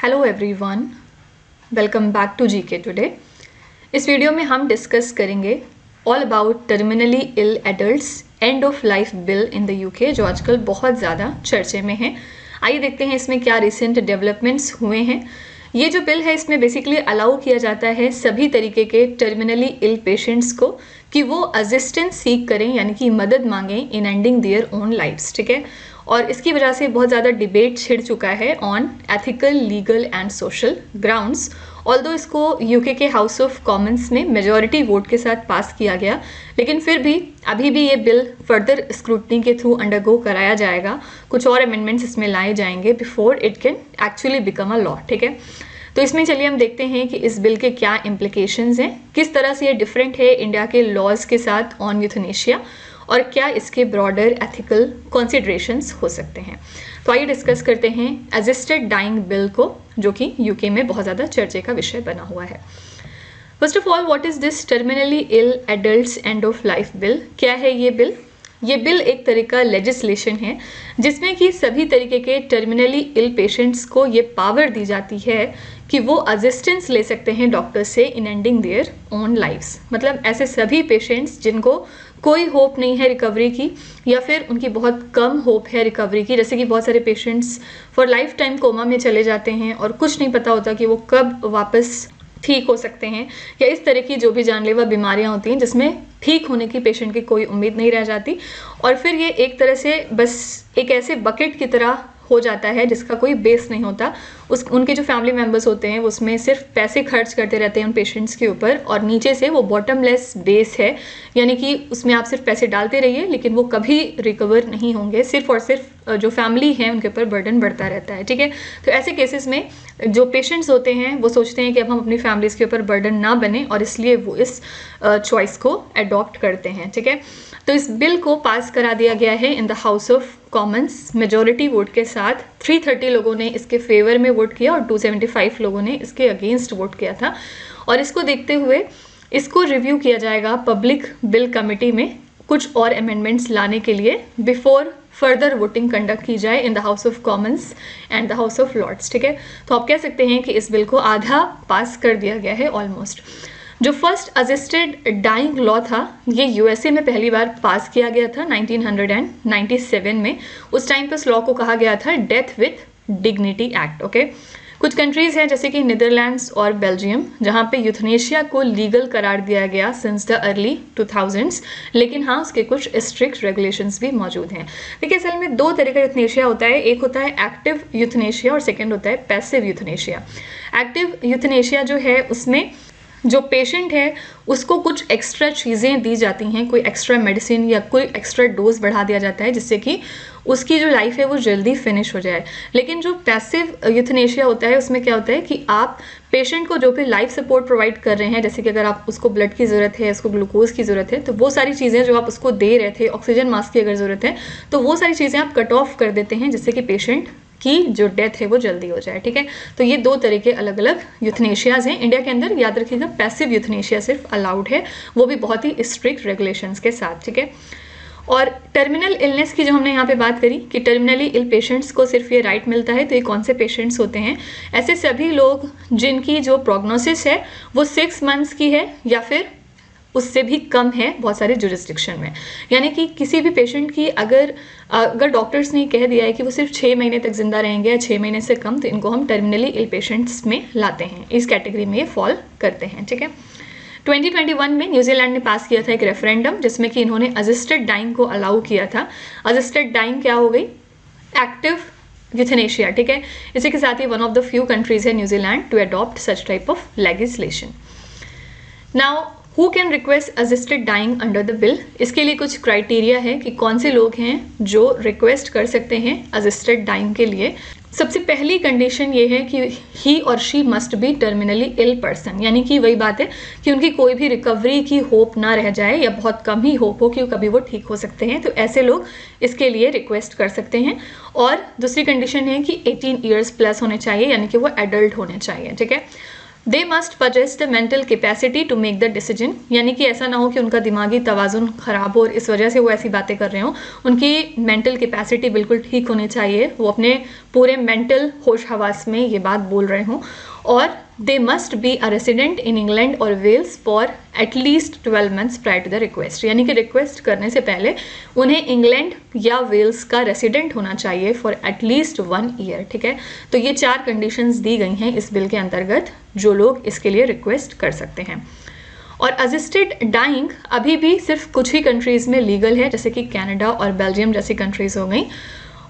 Hello everyone, welcome back to GK today. इस video में हम डिस्कस करेंगे all about terminally ill adults end of life bill in the UK, जो आजकल बहुत ज़्यादा चर्चे में है। आइए देखते हैं इसमें क्या रिसेंट डेवलपमेंट्स हुए हैं। ये जो बिल है इसमें बेसिकली अलाउ किया जाता है सभी तरीके के टर्मिनली इल पेशेंट्स को कि वो असिस्टेंस सीख करें, यानी कि मदद मांगें इन एंडिंग देयर ओन लाइफ्स। ठीक है, और इसकी वजह से बहुत ज़्यादा डिबेट छिड़ चुका है on ethical, legal and social grounds. Although इसको यूके के हाउस ऑफ कॉमन्स में मेजॉरिटी वोट के साथ पास किया गया, लेकिन फिर भी अभी भी ये बिल फर्दर स्क्रूटनी के थ्रू अंडरगो कराया जाएगा। कुछ और अमेंडमेंट्स इसमें लाए जाएंगे before it can actually become a law. ठीक है, तो इसमें चलिए हम देखते हैं कि इस बिल के क्या इम्प्लीकेशंस हैं, किस तरह से ये डिफरेंट है इंडिया के लॉज के साथ ऑन यूथनेशिया, और क्या इसके ब्रॉडर एथिकल कंसिडरेशंस हो सकते हैं। तो आइए डिस्कस करते हैं असिस्टेड डाइंग बिल को, जो कि यूके में बहुत ज़्यादा चर्चे का विषय बना हुआ है। First of all, what is this terminally ill adults end of life bill? क्या है ये बिल? ये बिल एक तरह का लेजिस्लेशन है जिसमें कि सभी तरीके के टर्मिनली इल पेशेंट्स को ये पावर दी जाती है कि वो असिस्टेंस ले सकते हैं डॉक्टर से इन एंडिंग देयर ओन लाइफ्स। मतलब ऐसे सभी पेशेंट्स जिनको कोई होप नहीं है रिकवरी की, या फिर उनकी बहुत कम होप है रिकवरी की, जैसे कि बहुत सारे patients for lifetime coma में चले जाते हैं और कुछ नहीं पता होता कि वो कब वापस ठीक हो सकते हैं, या इस तरह की जो भी जानलेवा बीमारियां होती हैं जिसमें ठीक होने की पेशेंट की कोई उम्मीद नहीं रह जाती, और फिर ये एक तरह से बस एक ऐसे बकेट की तरह हो जाता है जिसका कोई बेस नहीं होता। उनके जो फैमिली मेम्बर्स होते हैं उसमें सिर्फ पैसे खर्च करते रहते हैं उन पेशेंट्स के ऊपर, और नीचे से वो बॉटमलेस बेस है, यानी कि उसमें आप सिर्फ पैसे डालते रहिए लेकिन वो कभी रिकवर नहीं होंगे। सिर्फ और सिर्फ जो फैमिली है उनके ऊपर बर्डन बढ़ता रहता है। ठीक है, तो ऐसे केसेस में जो पेशेंट्स होते हैं वो सोचते हैं कि अब हम अपनी फैमिलीज़ के ऊपर बर्डन ना बने, और इसलिए वो इस चॉइस को अडॉप्ट करते हैं। ठीक है, तो इस बिल को पास करा दिया गया है इन the House of Commons majority vote के साथ। 330 लोगों ने इसके फेवर में वोट किया और 275 लोगों ने इसके अगेंस्ट वोट किया था। और इसको देखते हुए इसको रिव्यू किया जाएगा पब्लिक बिल कमेटी में कुछ और अमेंडमेंट्स लाने के लिए बिफोर फर्दर वोटिंग कंडक्ट की जाए in the House of Commons and the House of Lords. ठीक है, तो आप कह सकते हैं कि इस बिल को आधा पास कर दिया गया है ऑलमोस्ट। जो फर्स्ट असिस्टेड डाइंग लॉ था ये यूएसए में पहली बार पास किया गया था 1997 में। उस टाइम पर इस लॉ को कहा गया था death with dignity act. Okay, कुछ कंट्रीज़ हैं जैसे कि नीदरलैंड्स और बेल्जियम जहाँ पे यूथनेशिया को लीगल करार दिया गया सिंस द अर्ली 2000s, लेकिन हाँ उसके कुछ स्ट्रिक्ट रेगुलेशंस भी मौजूद हैं। देखिए, असल में दो तरह का यूथनेशिया होता है, एक होता है एक्टिव यूथनेशिया और सेकेंड होता है पैसिव यूथनेशिया। एक्टिव यूथनेशिया जो है उसमें जो पेशेंट है उसको कुछ एक्स्ट्रा चीज़ें दी जाती हैं, कोई एक्स्ट्रा मेडिसिन या कोई एक्स्ट्रा डोज बढ़ा दिया जाता है जिससे कि उसकी जो लाइफ है वो जल्दी फिनिश हो जाए। लेकिन जो पैसिव यूथनेशिया होता है उसमें क्या होता है कि आप पेशेंट को जो भी लाइफ सपोर्ट प्रोवाइड कर रहे हैं, जैसे कि अगर आप उसको ब्लड की ज़रूरत है, उसको ग्लूकोज की ज़रूरत है, तो वो सारी चीज़ें जो आप उसको दे रहे थे, ऑक्सीजन मास्क की अगर ज़रूरत है तो वो सारी चीज़ें आप कट ऑफ कर देते हैं जिससे कि पेशेंट की जो डेथ है वो जल्दी हो जाए। ठीक है, तो ये दो तरह के अलग अलग यूथनेशियाज हैं इंडिया के अंदर। याद रखिएगा, पैसिव यूथनेशिया सिर्फ अलाउड है, वो भी बहुत ही स्ट्रिक्ट रेगुलेशंस के साथ। ठीक है, और टर्मिनल इलनेस की जो हमने यहाँ पे बात करी कि टर्मिनली इल पेशेंट्स को सिर्फ ये राइट मिलता है, तो ये कौन से पेशेंट्स होते हैं? ऐसे सभी लोग जिनकी जो प्रोग्नोसिस है वो 6 मंथ्स की है या फिर उससे भी कम है बहुत सारे जुरिस्डिक्शन में। यानी कि किसी भी पेशेंट की अगर डॉक्टर्स ने कह दिया है कि वो सिर्फ 6 महीने तक जिंदा रहेंगे या 6 महीने से कम, तो इनको हम टर्मिनली इल पेशेंट्स में लाते हैं, इस कैटेगरी में ये फॉल करते हैं। ठीक है, 2021 में न्यूजीलैंड ने पास किया था एक रेफरेंडम जिसमें कि इन्होंने असिस्टेड डाइंग को अलाउ किया था। असिस्टेड डाइंग क्या हो गई? Active euthanasia. ठीक है, इसी के साथ ही one of the few countries है New Zealand to adopt such type of legislation. Now who can request assisted dying under the bill? इसके लिए कुछ क्राइटेरिया है कि कौन से लोग हैं जो रिक्वेस्ट कर सकते हैं असिस्टेड डाइंग के लिए। सबसे पहली कंडीशन ये है कि ही और she must be terminally ill person, यानी कि वही बात है कि उनकी कोई भी रिकवरी की होप ना रह जाए या बहुत कम ही होप हो कि कभी वो ठीक हो सकते हैं, तो ऐसे लोग इसके लिए रिक्वेस्ट कर सकते हैं। और दूसरी कंडीशन है कि 18 ईयर्स प्लस होने चाहिए, यानी कि वो एडल्ट होने चाहिए। ठीक है, they must possess the mental capacity to make the decision, यानी कि ऐसा ना हो कि उनका दिमागी तवाजुन खराब हो और इस वजह से वो ऐसी बातें कर रहे हो। उनकी मेंटल कैपेसिटी बिल्कुल ठीक होनी चाहिए, वो अपने पूरे मेंटल होश हवास में ये बात बोल रहे हों। और they must be a resident in England और Wales for at least 12 months prior to the request, यानी कि रिक्वेस्ट करने से पहले उन्हें इंग्लैंड या वेल्स का रेसिडेंट होना चाहिए फॉर एटलीस्ट 1 ईयर। ठीक है, तो ये 4 कंडीशंस दी गई हैं इस बिल के अंतर्गत जो लोग इसके लिए रिक्वेस्ट कर सकते हैं। और असिस्टेड डाइंग अभी भी सिर्फ कुछ ही कंट्रीज़ में लीगल है, जैसे कि कनाडा और बेल्जियम जैसी कंट्रीज़ हो गई।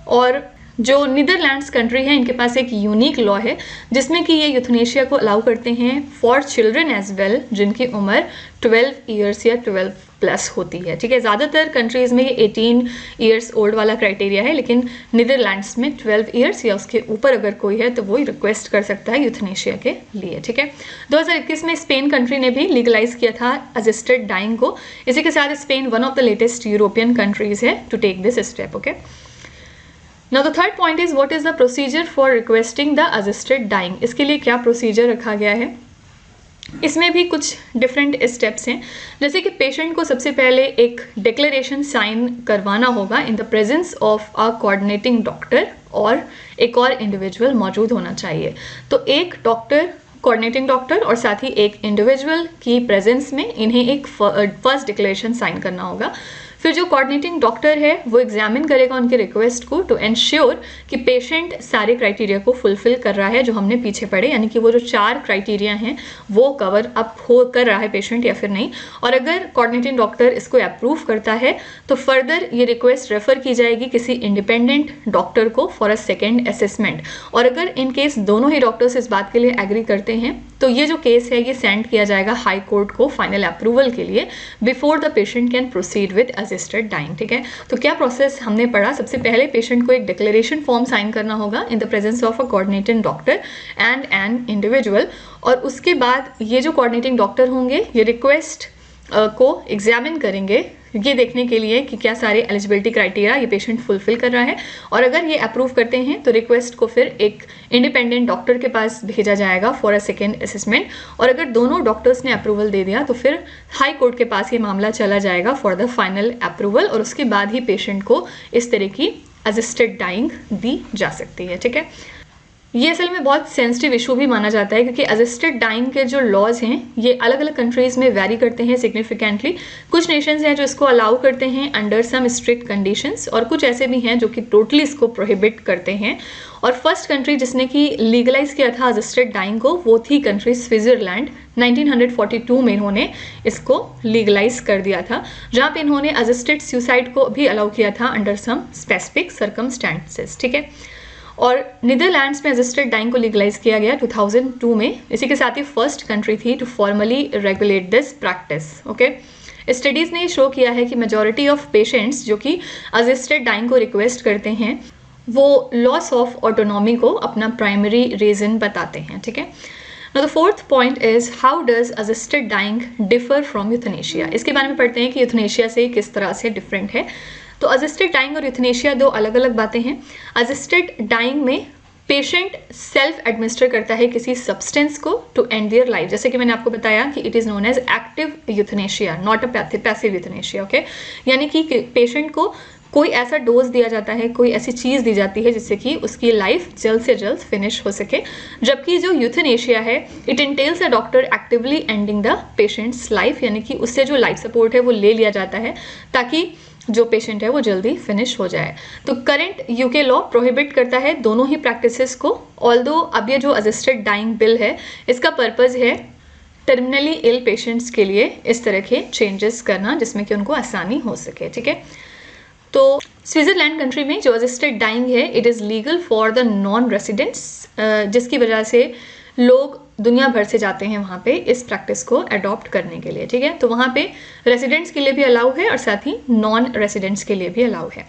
और जो नीदरलैंड्स कंट्री है, इनके पास एक यूनिक लॉ है जिसमें कि ये यूथनेशिया को अलाउ करते हैं फॉर चिल्ड्रन एज वेल, जिनकी उम्र 12 ईयर्स या 12 प्लस होती है। ठीक है, ज़्यादातर कंट्रीज़ में ये 18 ईयर्स ओल्ड वाला क्राइटेरिया है, लेकिन नीदरलैंड्स में 12 ईयर्स या उसके ऊपर अगर कोई है तो वो रिक्वेस्ट कर सकता है यूथनेशिया के लिए। ठीक है, 2021 में स्पेन कंट्री ने भी लीगलाइज किया था असिस्टेड डाइंग को। इसी के साथ Spain one of the latest European countries है to take this step. Okay, Now the third point is what is the procedure for requesting the assisted dying? इसके लिए क्या प्रोसीजर रखा गया है? इसमें भी कुछ डिफरेंट स्टेप्स हैं, जैसे कि पेशेंट को सबसे पहले एक डिक्लेरेशन साइन करवाना होगा in the presence of a coordinating doctor, और एक और इंडिविजुअल मौजूद होना चाहिए। तो एक डॉक्टर, कोऑर्डिनेटिंग डॉक्टर और साथ ही एक इंडिविजुअल की प्रेजेंस में इन्हें एक फर्स्ट डिक्लेरेशन साइन करना होगा। फिर जो कोऑर्डिनेटिंग डॉक्टर है वो एग्जामिन करेगा उनके रिक्वेस्ट को टू एंश्योर कि पेशेंट सारे क्राइटेरिया को फुलफिल कर रहा है जो हमने पीछे पढ़े, यानी कि वो जो 4 क्राइटेरिया हैं वो कवर अप हो कर रहा है पेशेंट या फिर नहीं। और अगर कोऑर्डिनेटिंग डॉक्टर इसको अप्रूव करता है तो फर्दर ये रिक्वेस्ट रेफर की जाएगी किसी इंडिपेंडेंट डॉक्टर को फॉर अ सेकेंड असेसमेंट। और अगर इन केस दोनों ही डॉक्टर्स इस बात के लिए एग्री करते हैं तो ये जो केस है ये सेंड किया जाएगा हाई कोर्ट को फाइनल अप्रूवल के लिए before the patient can proceed with assisted dying. ठीक है, तो क्या प्रोसेस हमने पढ़ा? सबसे पहले पेशेंट को एक डिक्लेरेशन फॉर्म साइन करना होगा in the presence of a coordinating doctor and an individual, और उसके बाद ये जो कोऑर्डिनेटिंग डॉक्टर होंगे ये रिक्वेस्ट को एग्जामिन करेंगे ये देखने के लिए कि क्या सारे एलिजिबिलिटी क्राइटेरिया ये पेशेंट फुलफिल कर रहा है। और अगर ये अप्रूव करते हैं तो रिक्वेस्ट को फिर एक इंडिपेंडेंट डॉक्टर के पास भेजा जाएगा फॉर अ सेकेंड असेसमेंट, और अगर दोनों डॉक्टर्स ने अप्रूवल दे दिया तो फिर हाई कोर्ट के पास ये मामला चला जाएगा फॉर द फाइनल अप्रूवल, और उसके बाद ही पेशेंट को इस तरह की असिस्टेड डाइंग दी जा सकती है। ठीक है, ये असल में बहुत सेंसिटिव इशू भी माना जाता है क्योंकि असिस्टेड डाइंग के जो लॉज हैं ये अलग अलग कंट्रीज़ में वैरी करते हैं सिग्निफिकेंटली। कुछ नेशंस हैं जो इसको अलाउ करते हैं अंडर सम स्ट्रिक्ट कंडीशंस, और कुछ ऐसे भी हैं जो कि टोटली इसको प्रोहिबिट करते हैं। और फर्स्ट कंट्री जिसने कि लीगलाइज किया था असिस्टेड डाइंग को वो थी कंट्री स्विट्जरलैंड। 1942 में इन्होंने इसको लीगलाइज कर दिया था, जहाँ पे इन्होंने असिस्टेड सुसाइड को भी अलाउ किया था अंडर सम स्पेसिफिक सर्कमस्टेंसेस। ठीक है, और नीदरलैंड्स में असिस्टेड डाइंग को लीगलाइज किया गया 2002 में। इसी के साथ ही फर्स्ट कंट्री थी to formally regulate this practice. Okay, studies ने शो किया है कि मेजॉरिटी ऑफ पेशेंट्स जो कि असिस्टेड डाइंग को रिक्वेस्ट करते हैं वो लॉस ऑफ ऑटोनॉमी को अपना प्राइमरी रीज़न बताते हैं। ठीक है, Now the fourth point is how does assisted dying differ from euthanasia? इसके बारे में पढ़ते हैं कि यूथनेशिया से किस तरह से डिफरेंट है। तो असिस्टेड डाइंग और यूथनेशिया दो अलग अलग बातें हैं। असिस्टेड डाइंग में पेशेंट सेल्फ एडमिनिस्टर करता है किसी सब्सटेंस को टू एंड देयर लाइफ, जैसे कि मैंने आपको बताया कि it is known as active euthanasia not a passive euthanasia. Okay, यानी कि पेशेंट को कोई ऐसा डोज दिया जाता है, कोई ऐसी चीज़ दी जाती है जिससे कि उसकी लाइफ जल्द से जल्द फिनिश हो सके। जबकि जो यूथनेशिया है it entails a doctor actively ending the patients life, यानी कि उससे जो लाइफ सपोर्ट है वो ले लिया जाता है ताकि जो पेशेंट है वो जल्दी फिनिश हो जाए। तो करंट यूके लॉ प्रोहिबिट करता है दोनों ही प्रैक्टिसेस को, ऑल्दो अब ये जो असिस्टेड डाइंग बिल है इसका पर्पज़ है टर्मिनली इल पेशेंट्स के लिए इस तरह के चेंजेस करना जिसमें कि उनको आसानी हो सके। ठीक है, तो स्विट्जरलैंड कंट्री में जो असिस्टेड डाइंग है it is legal for the non residents, जिसकी वजह से लोग दुनिया भर से जाते हैं वहाँ पे इस प्रैक्टिस को अडॉप्ट करने के लिए। ठीक है, तो वहाँ पे रेसिडेंट्स के लिए भी अलाउ है और साथ ही नॉन रेसिडेंट्स के लिए भी अलाउ है।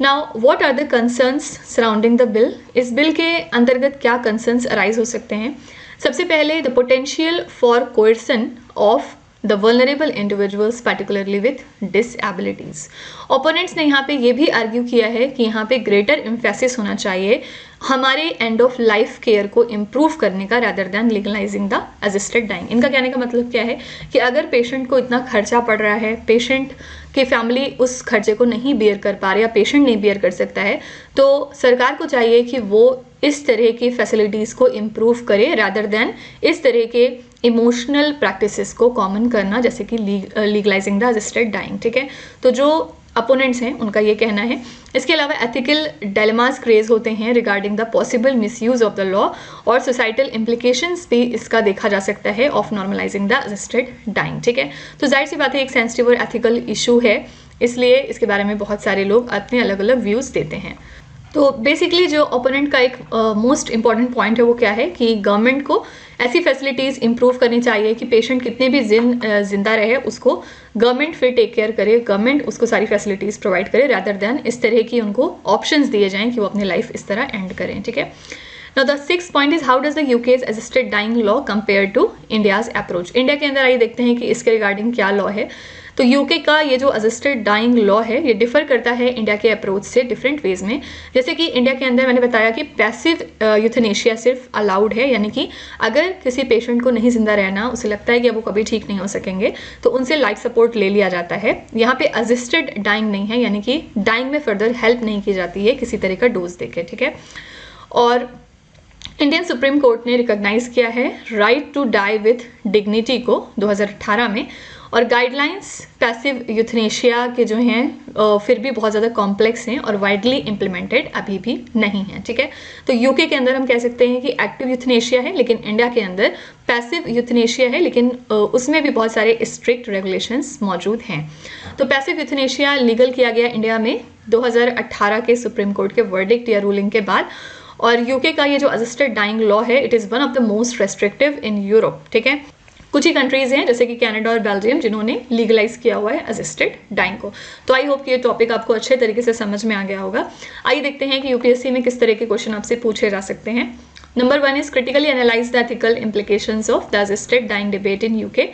Now what are the concerns surrounding the bill? इस बिल के अंतर्गत क्या कंसर्न्स अराइज हो सकते हैं? सबसे पहले the potential for कोर्सन of the vulnerable individuals particularly with डिसएबिलिटीज। Opponents ने यहाँ पे ये भी आर्ग्यू किया है कि यहाँ पे ग्रेटर एम्फेसिस होना चाहिए हमारे एंड ऑफ लाइफ केयर को इम्प्रूव करने का rather than legalising the assisted dying. इनका कहने का मतलब क्या है कि अगर पेशेंट को इतना खर्चा पड़ रहा है, पेशेंट की फैमिली उस खर्चे को नहीं बियर कर पा रही या पेशेंट नहीं बियर कर सकता है, तो सरकार को चाहिए कि वो इस तरह की फैसिलिटीज़ को इम्प्रूव करे रादर दैन इस तरह के इमोशनल प्रैक्टिसेस को कॉमन करना, जैसे कि लीगलाइजिंग द असिस्टेड डाइंग। ठीक है, तो जो अपोनेंट्स हैं उनका ये कहना है। इसके अलावा एथिकल डायलेमास क्रिएट होते हैं regarding the possible misuse of the law और सोसाइटल इम्प्लीकेशंस भी इसका देखा जा सकता है of normalising the assisted dying. ठीक है, तो जाहिर सी बात है एक सेंसिटिव और एथिकल इशू है, इसलिए इसके बारे में बहुत सारे लोग अपने अलग अलग व्यूज़ देते हैं। तो बेसिकली जो ओपोनेंट का एक मोस्ट इंपॉर्टेंट पॉइंट है वो क्या है कि गवर्नमेंट को ऐसी फैसिलिटीज़ इंप्रूव करनी चाहिए कि पेशेंट कितने भी जिंदा रहे उसको गवर्नमेंट फिर टेक केयर करे, गवर्नमेंट उसको सारी फैसिलिटीज़ प्रोवाइड करे रादर दैन इस तरह की उनको ऑप्शंस दिए जाएं कि वो अपनी लाइफ इस तरह एंड करें। ठीक है, Now the sixth point is how does the UK's assisted dying law compare to India's approach? India के अंदर आइए देखते हैं कि इसके रिगार्डिंग क्या लॉ है। तो यूके का ये जो असिस्टेड डाइंग लॉ है ये डिफर करता है इंडिया के अप्रोच से डिफरेंट वेज में। जैसे कि इंडिया के अंदर मैंने बताया कि पैसिव यूथनेशिया सिर्फ अलाउड है, यानी कि अगर किसी पेशेंट को नहीं जिंदा रहना, उसे लगता है कि अब वो कभी ठीक नहीं हो सकेंगे, तो उनसे लाइफ सपोर्ट ले लिया जाता है। यहाँ पे असिस्टेड डाइंग नहीं है, यानी कि डाइंग में फर्दर हेल्प नहीं की जाती है किसी तरह का डोज देके। ठीक है, और इंडियन सुप्रीम कोर्ट ने रिकॉग्नाइज किया है right to die with dignity को 2018 में, और गाइडलाइंस पैसिव यूथनेशिया के जो हैं फिर भी बहुत ज़्यादा कॉम्प्लेक्स हैं और वाइडली इम्प्लीमेंटेड अभी भी नहीं है। ठीक है, तो यूके के अंदर हम कह सकते हैं कि एक्टिव यूथनेशिया है, लेकिन इंडिया के अंदर पैसिव यूथनेशिया है, लेकिन उसमें भी बहुत सारे स्ट्रिक्ट रेगुलेशंस मौजूद हैं। तो पैसिव यूथनेशिया लीगल किया गया इंडिया में 2018 के सुप्रीम कोर्ट के वर्डिक्ट या रूलिंग के बाद, और यूके का ये जो असिस्टेड डाइंग लॉ है it is one of the most restrictive in Europe. ठीक है, कुछ ही कंट्रीज हैं जैसे कि कनाडा और बेल्जियम जिन्होंने लीगलाइज किया हुआ है असिस्टेड डाइंग को। तो आई होप कि ये टॉपिक आपको अच्छे तरीके से समझ में आ गया होगा। आइए देखते हैं कि यूपीएससी में किस तरह के क्वेश्चन आपसे पूछे जा सकते हैं। Number 1 is critically analyse the ethical implications of the assisted dying debate in UK.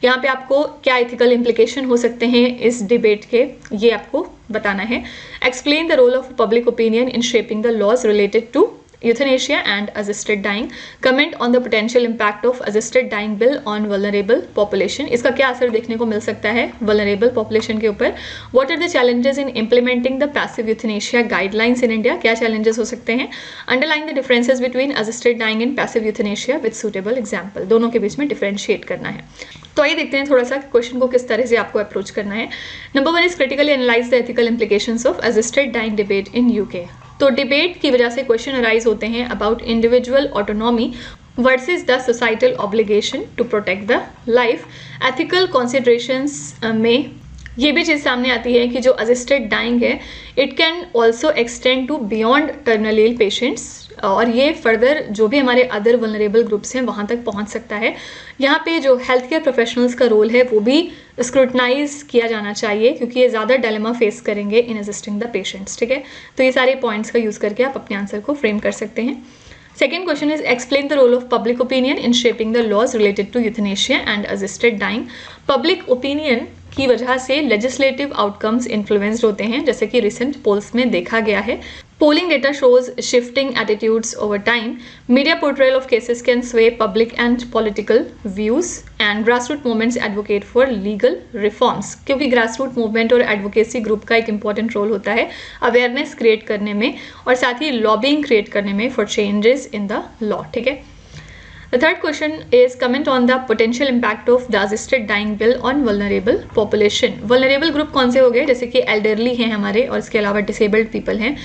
यहाँ पे आपको क्या एथिकल इम्प्लीकेशन हो सकते हैं इस डिबेट के, ये आपको बताना है। Explain the role of public opinion in shaping the laws related to euthanasia and assisted dying. Comment on the potential impact of assisted dying bill on vulnerable population. इसका क्या असर देखने को मिल सकता है vulnerable population के ऊपर। What are the challenges in implementing the passive euthanasia guidelines in India? क्या challenges हो सकते हैं। Underline the differences between assisted dying and passive euthanasia with suitable example. दोनों के बीच में differentiate करना है। तो आइए देखते हैं थोड़ा सा क्वेश्चन को किस तरह से आपको अप्रोच करना है। Number 1 is critically analyse the ethical implications of assisted dying debate in UK. तो डिबेट की वजह से क्वेश्चन अराइज होते हैं about individual autonomy versus the societal obligation to protect the life. Ethical considerations में ये भी चीज़ सामने आती है कि जो असिस्टेड डाइंग है it can also extend to beyond terminal ill patients, और ये फर्दर जो भी हमारे अदर वल्नरेबल ग्रुप्स हैं वहाँ तक पहुँच सकता है। यहाँ पे जो हेल्थ केयर प्रोफेशनल्स का रोल है वो भी स्क्रूटनाइज किया जाना चाहिए, क्योंकि ये ज़्यादा डायलेमा फेस करेंगे इन असिस्टिंग द पेशेंट्स। ठीक है, तो ये सारे पॉइंट्स का यूज़ करके आप अपने आंसर को फ्रेम कर सकते हैं। Second question is explain the role of public opinion in shaping the laws related to euthanasia and assisted dying. Public opinion की वजह से लेजिस्लेटिव आउटकम्स इन्फ्लुएंस्ड होते हैं, जैसे कि रिसेंट पोल्स में देखा गया है। Polling data shows shifting attitudes over time. Media portrayal of cases can sway public and political views, and grassroots movements advocate for legal reforms. क्योंकि grassroots movement और advocacy group का एक important role होता है awareness create करने में और साथ ही lobbying create करने में for changes in the law. ठीक है। The third question is comment on the potential impact of the assisted dying bill on vulnerable population. Vulnerable group कौन से हो गए, जैसे कि elderly हैं हमारे और इसके अलावा disabled people हैं,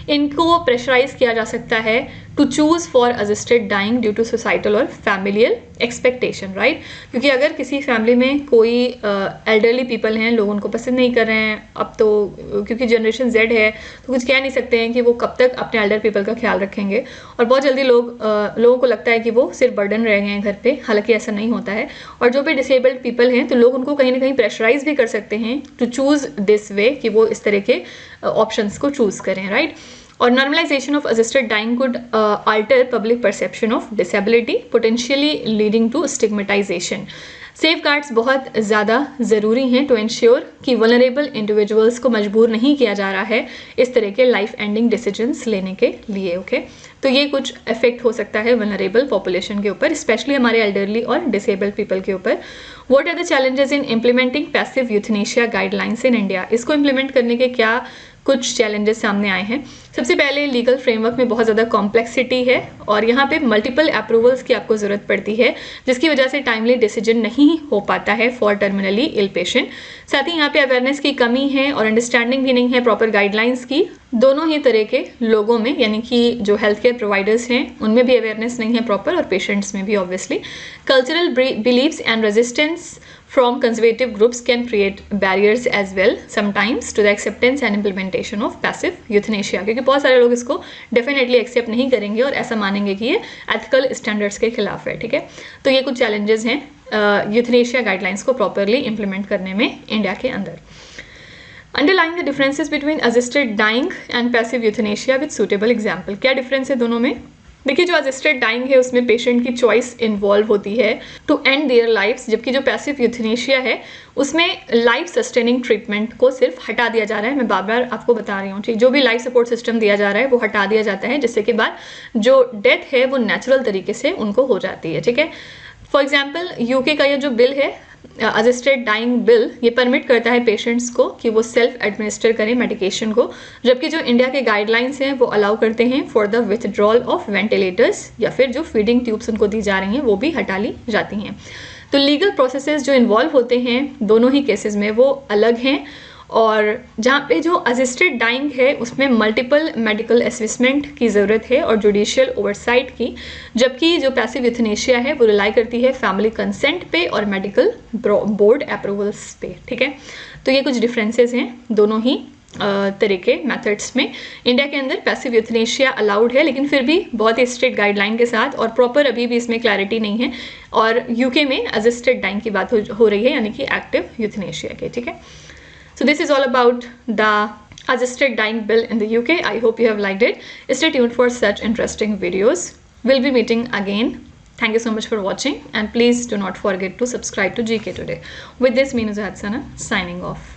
इनको प्रेशराइज किया जा सकता है to choose for assisted dying due to societal और फैमिलियल एक्सपेक्टेशन, राइट। क्योंकि अगर किसी फैमिली में कोई एल्डरली पीपल हैं, लोग उनको पसंद नहीं कर रहे हैं अब तो, क्योंकि जनरेशन जेड है तो कुछ कह नहीं सकते हैं कि वो कब तक अपने एल्डर पीपल का ख्याल रखेंगे, और बहुत जल्दी लोगों को लगता है कि वो सिर्फ बर्डन रह गए हैं घर पे, हालांकि ऐसा नहीं होता है। और जो भी डिसेबल्ड पीपल हैं तो लोग उनको कहीं ना कहीं प्रेशराइज भी कर सकते हैं टू चूज़ दिस वे, कि वो इस तरह के ऑप्शंस को चूज़ करें, राइट। और normalisation of assisted dying could alter public perception of disability, potentially leading to stigmatisation. Safeguards बहुत ज़्यादा ज़रूरी हैं टू इंश्योर कि वल्नरेबल इंडिविजुअल्स को मजबूर नहीं किया जा रहा है इस तरह के लाइफ एंडिंग डिसीजंस लेने के लिए। ओके, तो ये कुछ इफेक्ट हो सकता है वल्नरेबल पॉपुलेशन के ऊपर, स्पेशली हमारे एल्डरली और डिसेबल्ड पीपल के ऊपर। What are the challenges in implementing passive euthanasia guidelines in India? इसको इम्प्लीमेंट करने के क्या कुछ चैलेंजेस सामने आए हैं? सबसे पहले लीगल फ्रेमवर्क में बहुत ज़्यादा कॉम्प्लेक्सिटी है और यहाँ पे मल्टीपल अप्रूवल्स की आपको ज़रूरत पड़ती है, जिसकी वजह से टाइमली डिसीजन नहीं हो पाता है फॉर टर्मिनली इल पेशेंट। साथ ही यहाँ पे अवेयरनेस की कमी है और अंडरस्टैंडिंग भी नहीं है प्रॉपर गाइडलाइंस की, दोनों ही तरह के लोगों में, यानी कि जो हेल्थ केयर प्रोवाइडर्स हैं उनमें भी अवेयरनेस नहीं है प्रॉपर और पेशेंट्स में भी obviously. Cultural believes and resistance from conservative groups can create barriers as well sometimes to the acceptance and implementation of passive euthanasia, क्योंकि बहुत सारे लोग इसको डेफिनेटली एक्सेप्ट नहीं करेंगे और ऐसा मानेंगे कि ये एथिकल स्टैंडर्ड्स के खिलाफ है। ठीक है, तो ये कुछ चैलेंजेस हैं यूथनेशिया गाइडलाइंस को प्रॉपरली इंप्लीमेंट करने में इंडिया के अंदर। Underlying the differences between assisted dying and passive euthanasia with suitable example. क्या डिफरेंस है दोनों में? देखिए, जो असिस्टेड डाइंग है उसमें पेशेंट की चॉइस इन्वॉल्व होती है टू एंड देयर लाइफ्स, जबकि जो पैसिव यूथनेशिया है उसमें लाइफ सस्टेनिंग ट्रीटमेंट को सिर्फ हटा दिया जा रहा है। मैं बार बार आपको बता रही हूँ, ठीक, जो भी लाइफ सपोर्ट सिस्टम दिया जा रहा है वो हटा दिया जाता है, जिससे के बाद जो डेथ है वो नेचुरल तरीके से उनको हो जाती है। ठीक है, फॉर एग्जाम्पल यूके का ये जो बिल है असिस्टेड डाइंग बिल, ये परमिट करता है पेशेंट्स को कि वो सेल्फ एडमिनिस्टर करें मेडिकेशन को, जबकि जो इंडिया के गाइडलाइंस हैं वो अलाउ करते हैं for the withdrawal of ventilators, या फिर जो फीडिंग ट्यूब्स उनको दी जा रही हैं वो भी हटा ली जाती हैं। तो लीगल प्रोसेसेस जो इन्वॉल्व होते हैं दोनों ही केसेस में वो अलग हैं, और जहाँ पे जो असिस्टेड डाइंग है उसमें मल्टीपल मेडिकल असेसमेंट की ज़रूरत है और जुडिशियल ओवरसाइट की, जबकि जो पैसिव यूथनेशिया है वो रिलाई करती है फैमिली कंसेंट पे और मेडिकल बोर्ड अप्रूवल्स पे। ठीक है, तो ये कुछ डिफरेंसेस हैं दोनों ही तरह के मेथड्स में। इंडिया के अंदर पैसिव यूथनेशिया अलाउड है, लेकिन फिर भी बहुत ही स्ट्रिक्ट गाइडलाइन के साथ, और प्रॉपर अभी भी इसमें क्लैरिटी नहीं है। और यूके में असिस्टेड डाइंग की बात हो रही है, यानी कि एक्टिव यूथनेशिया के। ठीक है, so this is all about the assisted dying bill in the UK. I hope you have liked it. Stay tuned for such interesting videos. We'll be meeting again. Thank you so much for watching, and please do not forget to subscribe to GK Today. With this, me Nuzhat Sana signing off.